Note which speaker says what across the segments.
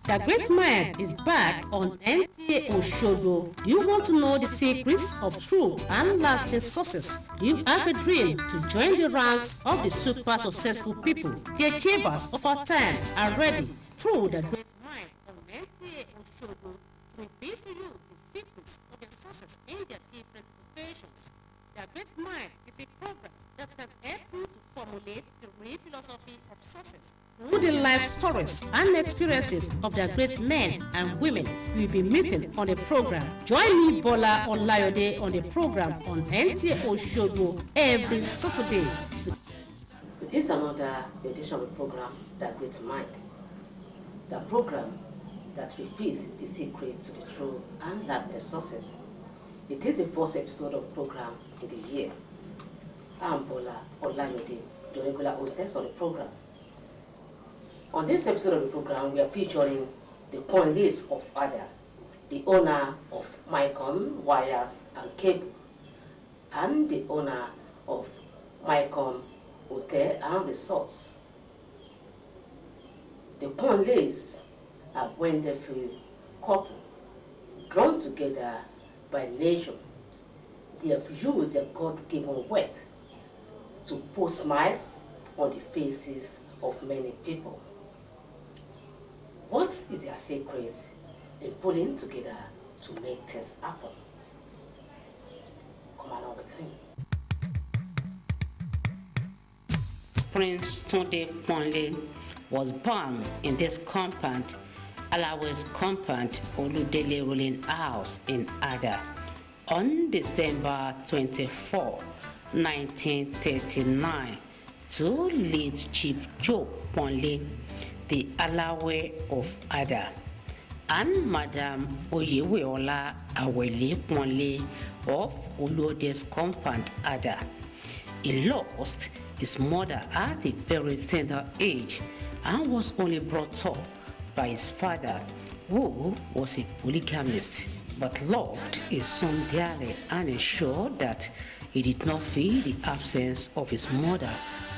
Speaker 1: The Great Mind is back on NTA Oshogo. Do you want to know the secrets of true and lasting success? Do you have a dream to join the ranks of the super successful people? The achievers of our time are ready through the Great Mind on NTA Oshogo to reveal to you the secrets of their success in their different professions. The Great Mind is a program that can help you to formulate the real philosophy of success through the life stories and experiences of the great men and women we will be meeting on the program. Join me, Bola Olayode, on the program on NTA Oshogo every Saturday. It is another edition of the program, The Great Mind, the program that reveals the secret to the true and lasting success. It is the first episode of the program in the year. I'm Bola Olayode, the regular hostess of the program. On this episode of the program, we are featuring the Conlis of Ada, the owner of MicCom Wires and Cable, and the owner of MicCom Hotel and Resorts. The Conlis are wonderful couple, drawn together by nature. They have used their God-given wealth to put smiles on the faces of many people. What is their secret in pulling together to make things happen? Come along with me.
Speaker 2: Prince Tunde Ponle was born in this compound, Alawi's compound, Oludele ruling house in Ada, on December 24, 1939, to late Chief Joe Ponle, the Alawi of Ada, and Madam Oyeweola Awele Ponle of Oluode's compound Ada. He lost his mother at a very tender age and was only brought up by his father, who was a polygamist, but loved his son dearly and ensured that he did not feel the absence of his mother,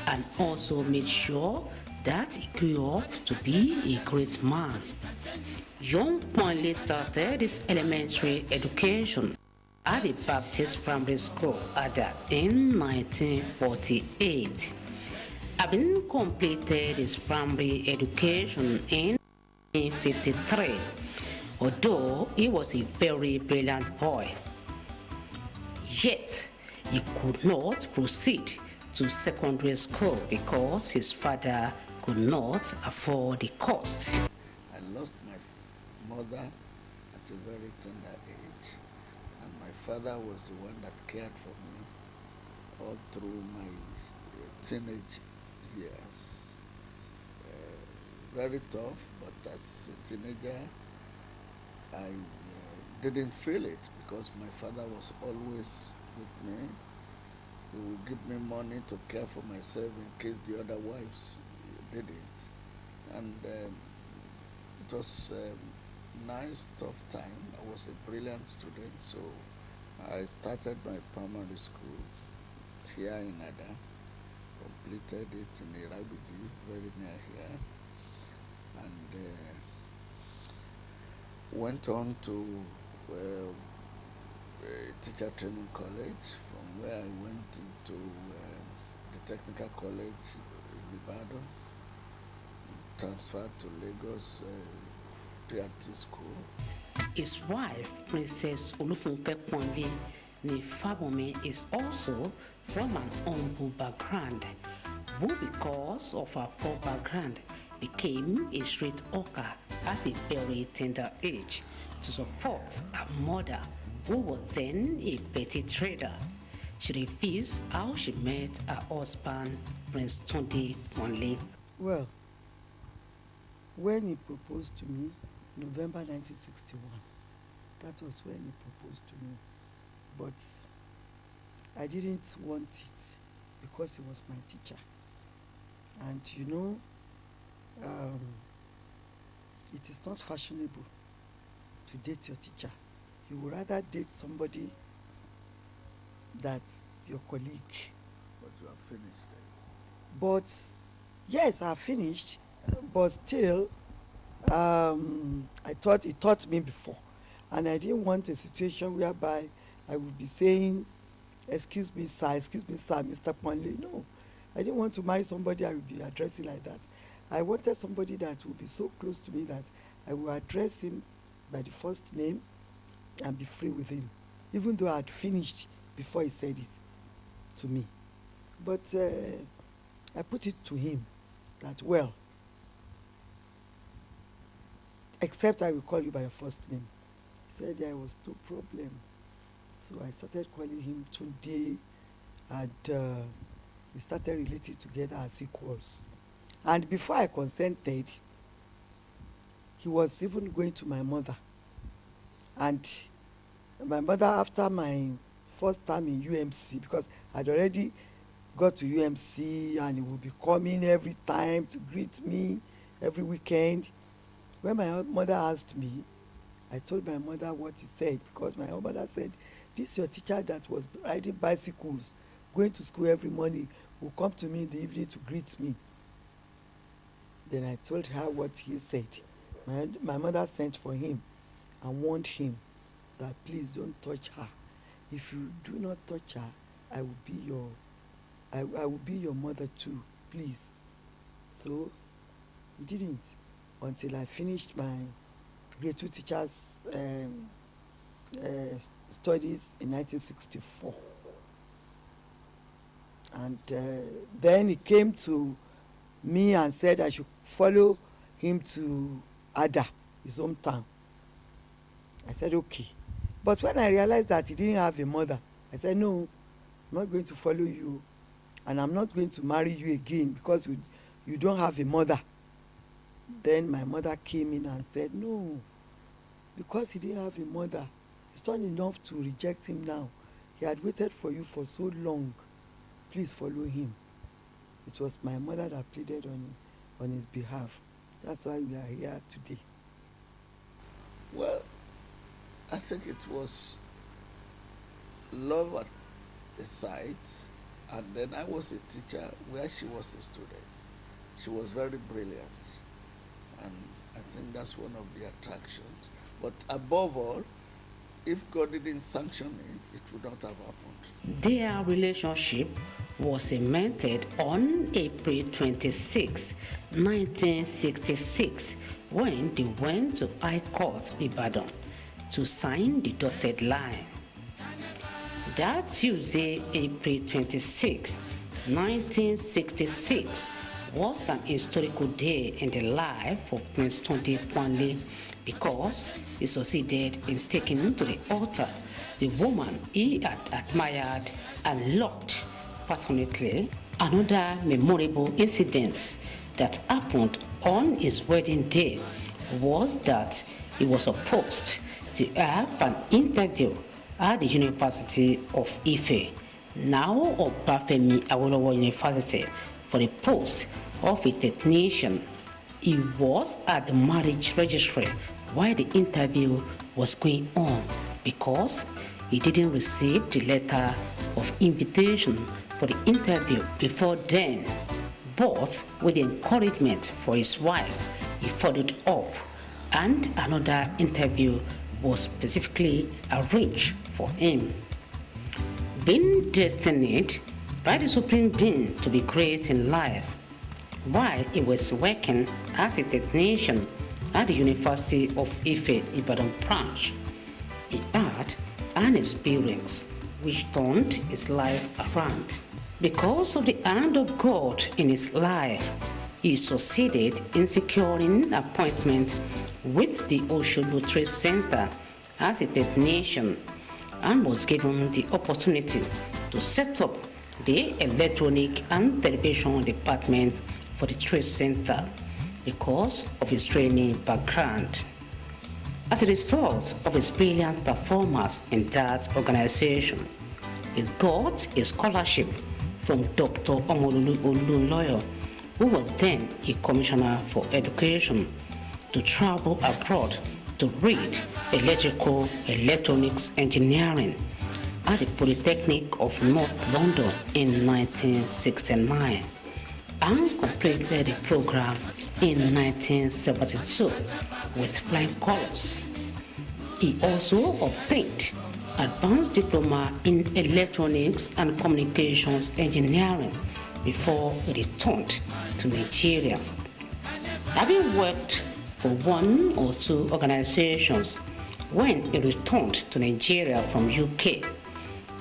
Speaker 2: and also made sure that he grew up to be a great man. Young Ponle started his elementary education at the Baptist Primary School Ada in 1948. Having completed his primary education in 1953, although he was a very brilliant boy, yet he could not proceed to secondary school because his father could not afford the cost.
Speaker 3: I lost my mother at a very tender age, and my father was the one that cared for me all through my teenage years. Very tough, but as a teenager, I didn't feel it because my father was always with me. He would give me money to care for myself in case the other wives didn't. And it was a nice, tough time. I was a brilliant student, so I started my primary school here in Ada, completed it in Irabidi, very near here, and went on to a teacher training college, from where I went into the technical college in Ibadan, transferred to Lagos PRT school.
Speaker 2: His wife, Princess Olufunke Ponle Nifabomi, is also from an humble background, who, because of her poor background, became a street hawker at a very tender age to support her mother, who was then a petty trader. She reveals how she met her husband, Prince Tunde Ponle.
Speaker 4: Well, when he proposed to me, November 1961, that was when he proposed to me. But I didn't want it because he was my teacher. And you know, it is not fashionable to date your teacher. You would rather date somebody that's your colleague.
Speaker 3: But you are finished then.
Speaker 4: But yes, I finished, but still, I thought he taught me before, and I didn't want a situation whereby I would be saying, excuse me sir, Mr. Ponle. No, I didn't want to marry somebody I would be addressing like that. I wanted somebody that would be so close to me that I would address him by the first name and be free with him, even though I had finished before he said it to me. But I put it to him that, well, except I will call you by your first name. He said there was no problem. So I started calling him Tunde, and we started relating together as equals. And before I consented, he was even going to my mother. And my mother, after my first time in UMC, because I'd already got to UMC and he would be coming every time to greet me every weekend. When my mother asked me, I told my mother what he said, because my mother said, this your teacher that was riding bicycles, going to school every morning, will come to me in the evening to greet me. Then I told her what he said. My mother sent for him and warned him that please don't touch her. If you do not touch her, I will be your mother too, please. So he didn't until I finished my grade 2 teachers studies in 1964. And then he came to me and said I should follow him to Ada, his hometown. I said okay. But when I realized that he didn't have a mother, I said no, I'm not going to follow you, and I'm not going to marry you again because you don't have a mother. Then my mother came in and said no, because he didn't have a mother, it's not enough to reject him now. He had waited for you for so long. Please follow him. It was my mother that pleaded on his behalf. That's why we are here today.
Speaker 3: Well, I think it was love at the sight, and then I was a teacher where she was a student. She was very brilliant, and I think that's one of the attractions. But above all, if God didn't sanction it, it would not have happened.
Speaker 2: Their relationship was cemented on April 26, 1966, when they went to High Court, Ibadan, to sign the dotted line. That Tuesday, April 26, 1966, was an historical day in the life of Prince Tunde Kwanle because he succeeded in taking to the altar the woman he had admired and loved passionately. Another memorable incident that happened on his wedding day was that he was supposed to have an interview at the University of Ife, now Obafemi Awolowo University, for the post of a technician. He was at the marriage registry while the interview was going on because he didn't receive the letter of invitation for the interview before then. But with the encouragement for his wife, he followed up, and another interview was specifically arranged for him. Being destined by the Supreme Being to be great in life, while he was working as a technician at the University of Ife Ibadan branch, he had an experience which turned his life around. Because of the hand of God in his life, he succeeded in securing an appointment with the Oshobo Trade Center as a technician and was given the opportunity to set up the electronic and television department for the Trade Center because of his training background. As a result of his brilliant performance in that organization, he got a scholarship from Dr. Omololu Olunloyo, who was then a commissioner for education, to travel abroad to read electrical electronics engineering at the Polytechnic of North London in 1969 and completed the program in 1972 with flying colors. He also obtained advanced diploma in electronics and communications engineering before he returned to Nigeria. Having worked for one or two organizations when he returned to Nigeria from UK,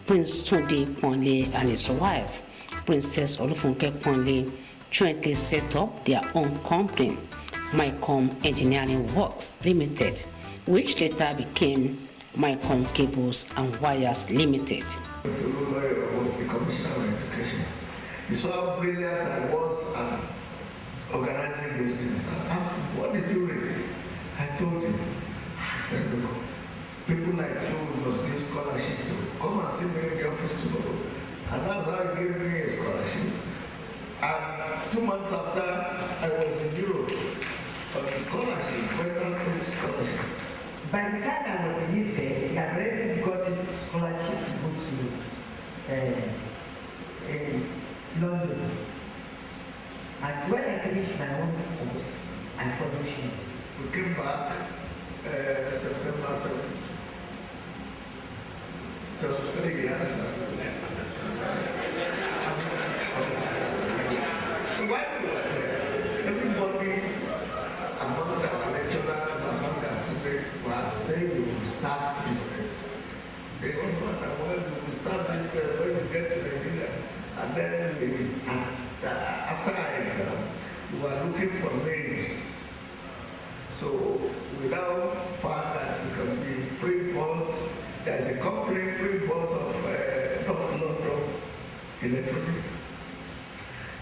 Speaker 2: Prince Tunde Ponle and his wife, Princess Olufunke Ponle, jointly set up their own company, MicCom Engineering Works Limited, which later became MicCom Cables and Wires Limited.
Speaker 5: Was the Commissioner of Education. You saw how brilliant I was at organizing those things. I asked him, what did you read? I told him. I said, look, people like you must give scholarship to. Come and see me in the office tomorrow. And that's how he gave me a scholarship. And 2 months after, I was in Europe on a scholarship, Western State scholarship.
Speaker 6: By the time I was in Ife, I had already got a scholarship to go to London. And when I finished my own course, I followed him.
Speaker 5: We came back September 72. Just 3 years. So while we were there, everybody among our lecturers, among our students were saying we will start business. Say, what's what I want to do? Start business when we get to Nigeria. And then after our exam, we were looking for names. So we now found that we can be free bonds. There's a company, free bonds of London Electronic.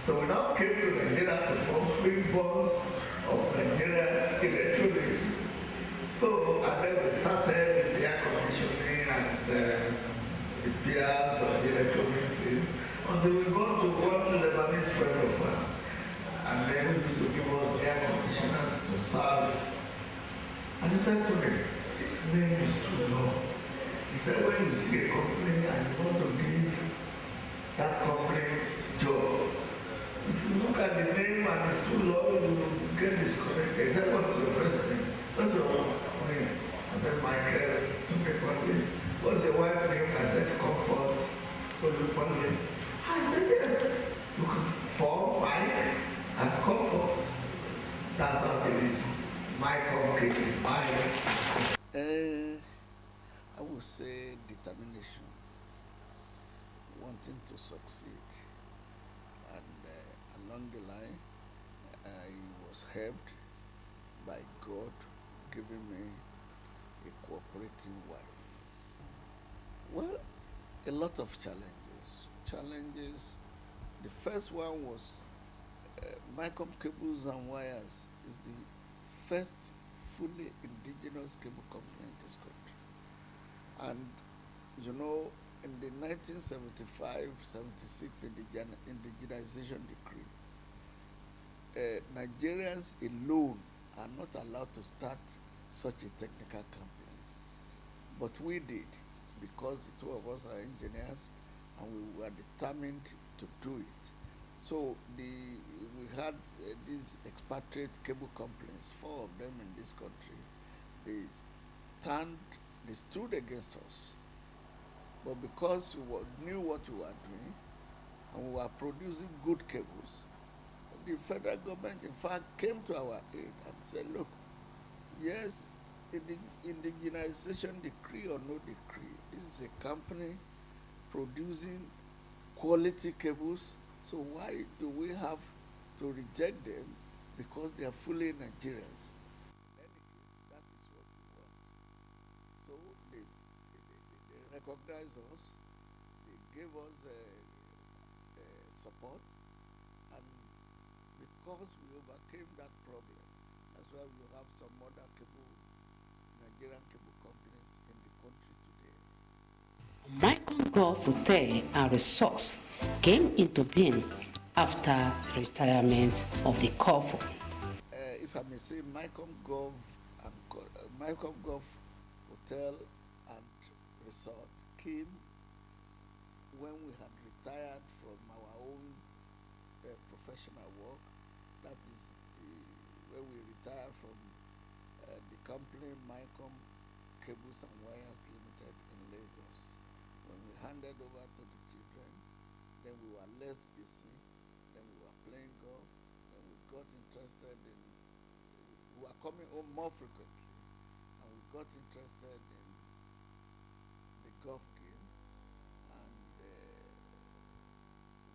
Speaker 5: So we now came to Nigeria to form free bonds of Nigeria Electronics. So, and then we started with the air conditioning and repairs of electronic things until we got to one Lebanese friend of ours. And then he used to give us air conditioners to service. And he said to me, this name is too long. He said, when you see a company and you want to give that company job, if you look at the name and it's too long, you will get disconnected. He said, what's your first name? What's your name? I said, Michael, Tunde. What's your wife's name? I said, Comfort. I said, yes. You could form Mike and Comfort. That's how they did. Mike came Mike.
Speaker 3: I would say determination, wanting to succeed. And along the line, I was helped by God giving me a cooperating wife. Well, a lot of challenges. The first one was MicCom Cables and Wires is the first fully indigenous cable company in this country. And you know, in the 1975-76 indigenization decree, Nigerians alone are not allowed to start such a technical company. But we did, because the two of us are engineers and we were determined to do it. So we had these expatriate cable companies, 4 of them in this country. They stood against us. But because we knew what we were doing and we were producing good cables, the federal government in fact came to our aid and said, look, yes, in the indigenization decree or no decree, this is a company producing quality cables, so why do we have to reject them because they are fully Nigerians? In any case, that is what we want. So they recognized us, they gave us support, and because we overcame that problem, that's why we have some other Nigerian cable companies in the country today.
Speaker 2: MicCom Gulf Hotel and Resorts came into being after the retirement of the couple.
Speaker 3: If I may say, MicCom Gulf Hotel and Resort came when we had retired from our own professional work. That is when we retired from the company MicComs Cables and Wires Limited in Lagos. When we handed over to the children, then we were less busy, then we were playing golf, then we got interested in, we were coming home more frequently, and we got interested in the golf game, and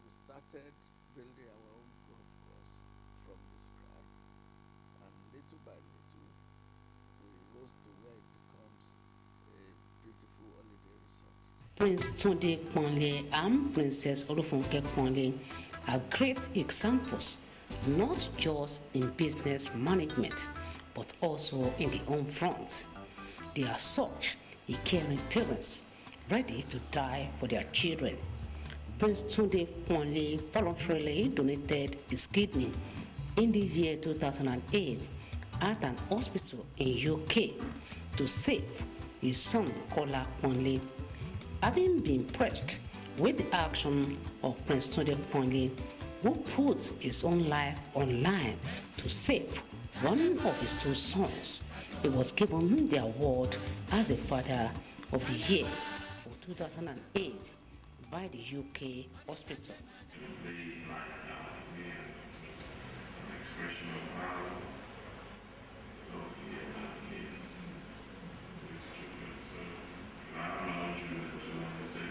Speaker 3: we started building our own golf course from the scratch, and little by little we rose to where it becomes a beautiful holiday resort.
Speaker 2: Prince Tunde Kwanle and Princess Olufunke Kwanle are great examples, not just in business management, but also in the home front. They are such a caring parents, ready to die for their children. Prince Tunde Kwanle voluntarily donated his kidney in the year 2008 at an hospital in UK to save his son Kola Kwanle. Having been impressed with the action of Prince Tunde Kwanle, who put his own life online to save one of his two sons, he was given the award as the Father of the Year for 2008 by the UK hospital.
Speaker 7: An expression of how lovely and happy is to his children. So, I have my own children, so when they say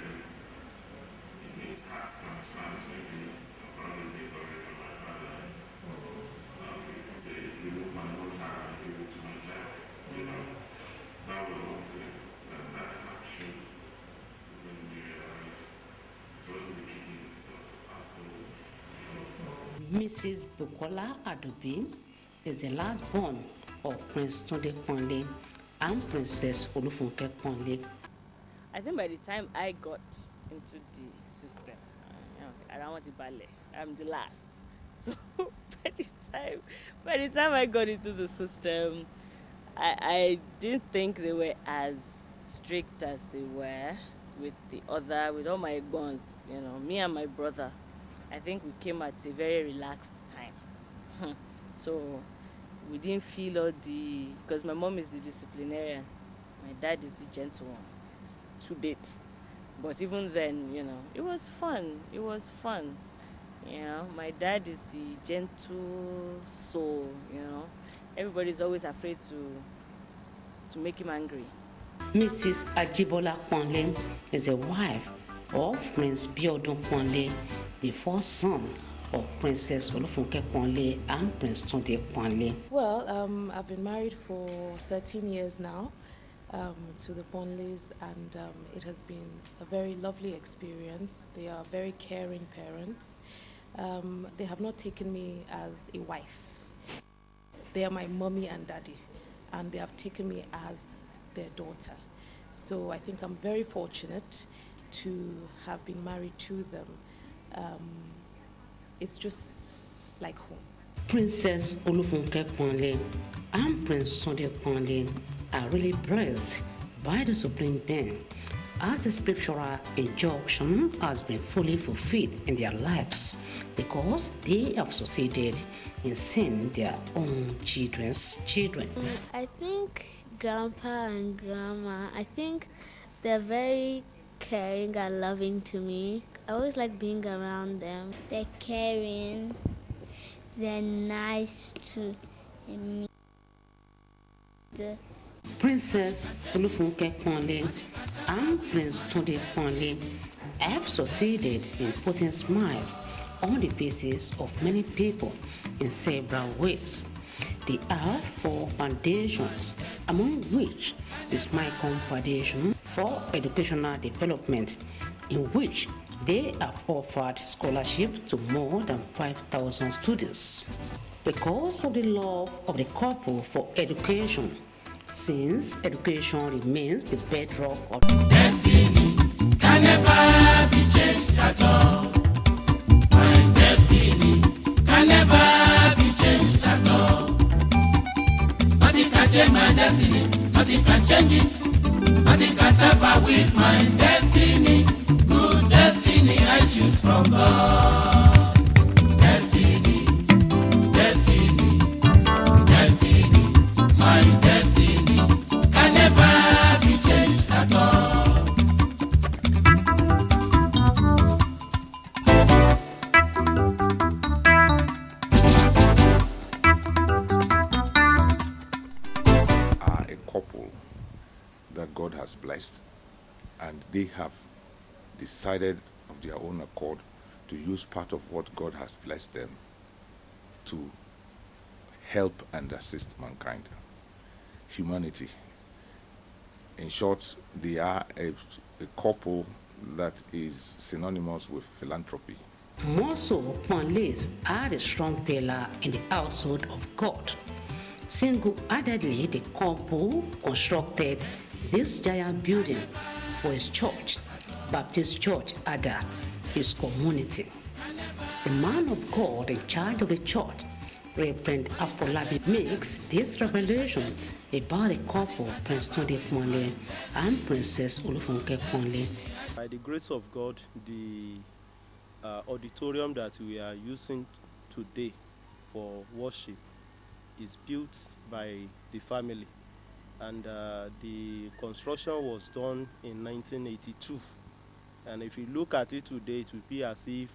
Speaker 7: it means heart transplant, maybe I'll probably take away from my father. You can say, remove my own heart and give it to my child. You know, that was one thing that action made me realize it wasn't the kidney itself afterwards.
Speaker 2: Mrs. Bukola Adobe is the last born of Prince Tunde Kwanle and Princess Olufunke Kwanle.
Speaker 8: I think by the time I got into the system, around the ballet, I'm the last. So by the time I got into the system, I didn't think they were as strict as they were with all my guns. Me and my brother, I think we came at a very relaxed time. So we didn't feel all because my mom is the disciplinarian, my dad is the gentle one, to date. But even then, it was fun. My dad is the gentle soul, Everybody's always afraid to make him angry.
Speaker 2: Mrs. Ajibola Kwanle is the wife of Prince Biodun Kwanle, the first son of Princess Olufunke Kwanle and Prince Tunde Kwanle.
Speaker 9: Well, I've been married for 13 years now to the Kwanles, and it has been a very lovely experience. They are very caring parents. They have not taken me as a wife. They are my mommy and daddy, and they have taken me as their daughter. So I think I'm very fortunate to have been married to them. It's just like home.
Speaker 2: Princess Olufunke Kwanle and Prince Tunde Kwanle are really blessed by the Supreme Being, as the scriptural injunction has been fully fulfilled in their lives, because they have succeeded in seeing their own children's children.
Speaker 10: I think Grandpa and Grandma, I think they're very caring and loving to me. I always like being around them. They're caring, they're nice to me.
Speaker 2: Princess Olufunke Kwanle and Prince Tunde Kwanle have succeeded in putting smiles on the faces of many people in several ways. They have 4 foundations, among which is MicComs Foundation for Educational Development, in which they have offered scholarship to more than 5,000 students. Because of the love of the couple for education, since education remains the bedrock of
Speaker 11: destiny, can never be changed at all. My destiny can never be changed at all. Nothing can change my destiny, nothing can change it. Nothing can tamper with my destiny. Good destiny I choose from God. Destiny, destiny.
Speaker 12: that God has blessed, and they have decided of their own accord to use part of what God has blessed them to help and assist mankind, humanity. In short, they are a couple that is synonymous with philanthropy.
Speaker 2: More so, Ponleys are a strong pillar in the household of God. Single-handedly, the couple constructed this giant building for his church, Baptist Church Ada, his community. The man of God in charge of the church, Reverend Afolabi, makes this revelation about the couple, Prince Tunde Ponle and Princess Olufunke Ponle.
Speaker 13: By the grace of God, the auditorium that we are using today for worship is built by the family, and the construction was done in 1982. And if you look at it today, it will be as if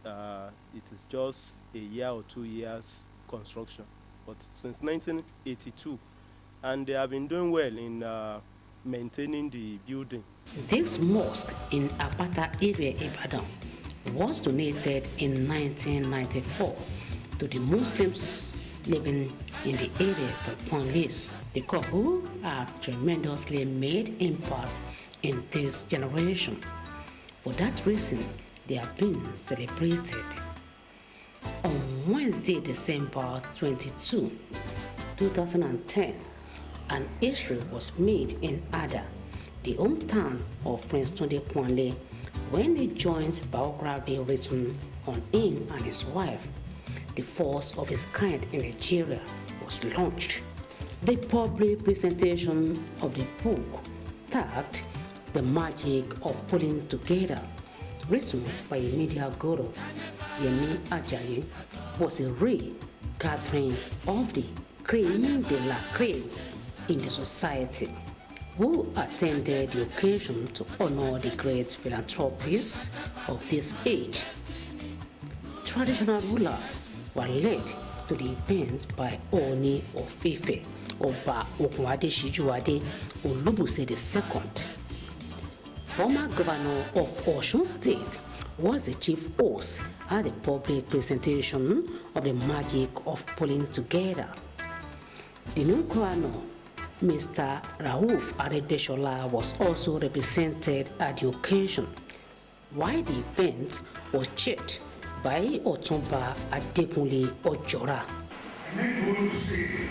Speaker 13: it is just a year or 2 years construction. But since 1982, and they have been doing well in maintaining the building.
Speaker 2: This mosque in Apata area, Ibadan, was donated in 1994 to the Muslims living in the area by Ponleys. The couple have tremendously made impact in this generation. For that reason, they have been celebrated. On Wednesday, December 22, 2010, an history was made in Ada, the hometown of Prince Tunde Ponle, when he joined biography written on him and his wife. The first of its kind in Nigeria was launched. The public presentation of the book, tagged The Magic of Pulling Together, written by a media guru, Yemi Ajayi, was a re-gathering of the crème de la crème in the society, who attended the occasion to honor the great philanthropists of this age. Traditional rulers were led to the event by Oni of Ife, Oba Ogunade Shijuade Olubuse II. Former governor of Osun State was the chief host at the public presentation of the magic of pulling together. The new governor, Mr. Rauf Aregbesola, was also represented at the occasion, while the event was chaired by Otumba Adekunle Ojora.
Speaker 5: I make bold to say that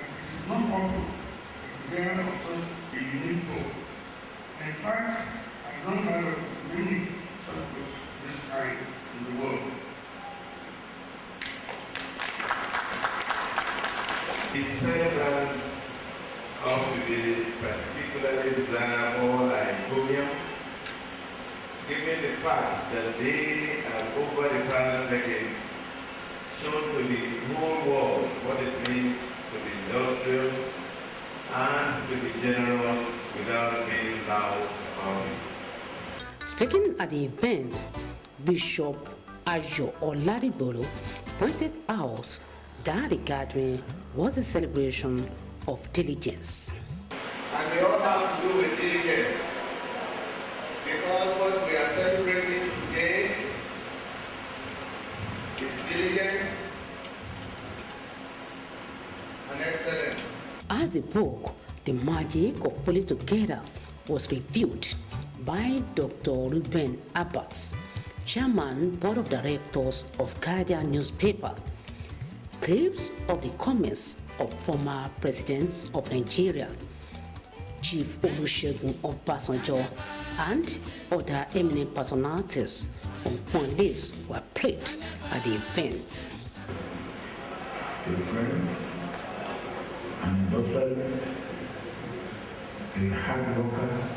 Speaker 5: it is not possible to bear of such a unique book. In fact, I don't have many samples this kind in the world.
Speaker 7: The celebrants of today particularly desire all our encomiums, given the fact that they have over the past decades shown to the whole world what it means to be industrious and to be generous without being loud about it.
Speaker 2: Speaking at the event, Bishop Ajo Oladibolo pointed out that the gathering was a celebration of diligence.
Speaker 5: And we all have to do with diligence, because what we are celebrating today is diligence and excellence.
Speaker 2: As the book, The Magic of Pulling Together, was reviewed by Dr. Ruben Abbas, Chairman, Board of Directors of Guardian newspaper, clips of the comments of former presidents of Nigeria, Chief Olusegun Obasanjo, and other eminent personalities on Ponleys were played at the event.
Speaker 5: A friend, an industrialist, a hard worker.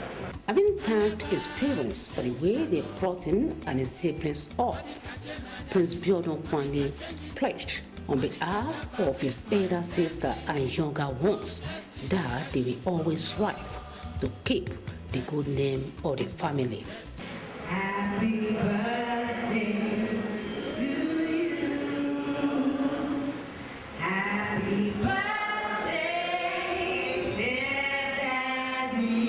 Speaker 2: Having thanked his parents for the way they brought him and his siblings up, Prince Biodun Ponle pledged on behalf of his elder sister and younger ones that they will always strive to keep the good name of the family.
Speaker 11: Happy birthday to you. Happy birthday, dear Daddy.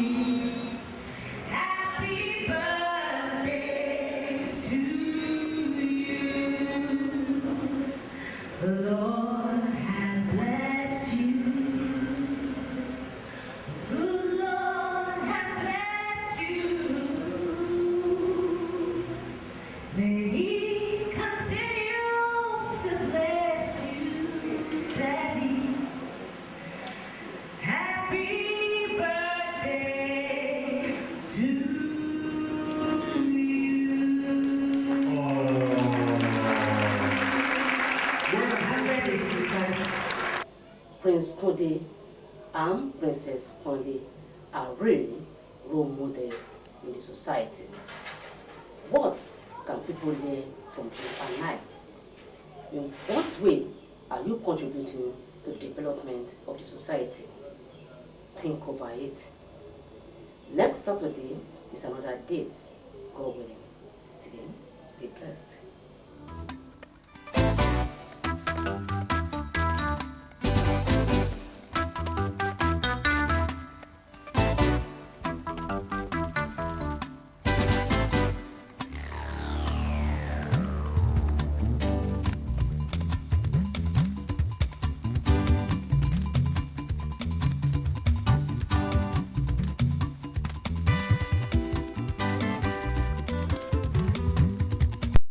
Speaker 11: Lord has blessed you. Good Lord has blessed you. May He continue to bless you, Daddy. Happy birthday to you.
Speaker 1: Prince Tode and Princess Ponde are really role model in the society. What can people learn from you and I? In what way are you contributing to the development of the society? Think over it. Next Saturday is another date, God willing. Till then, stay blessed.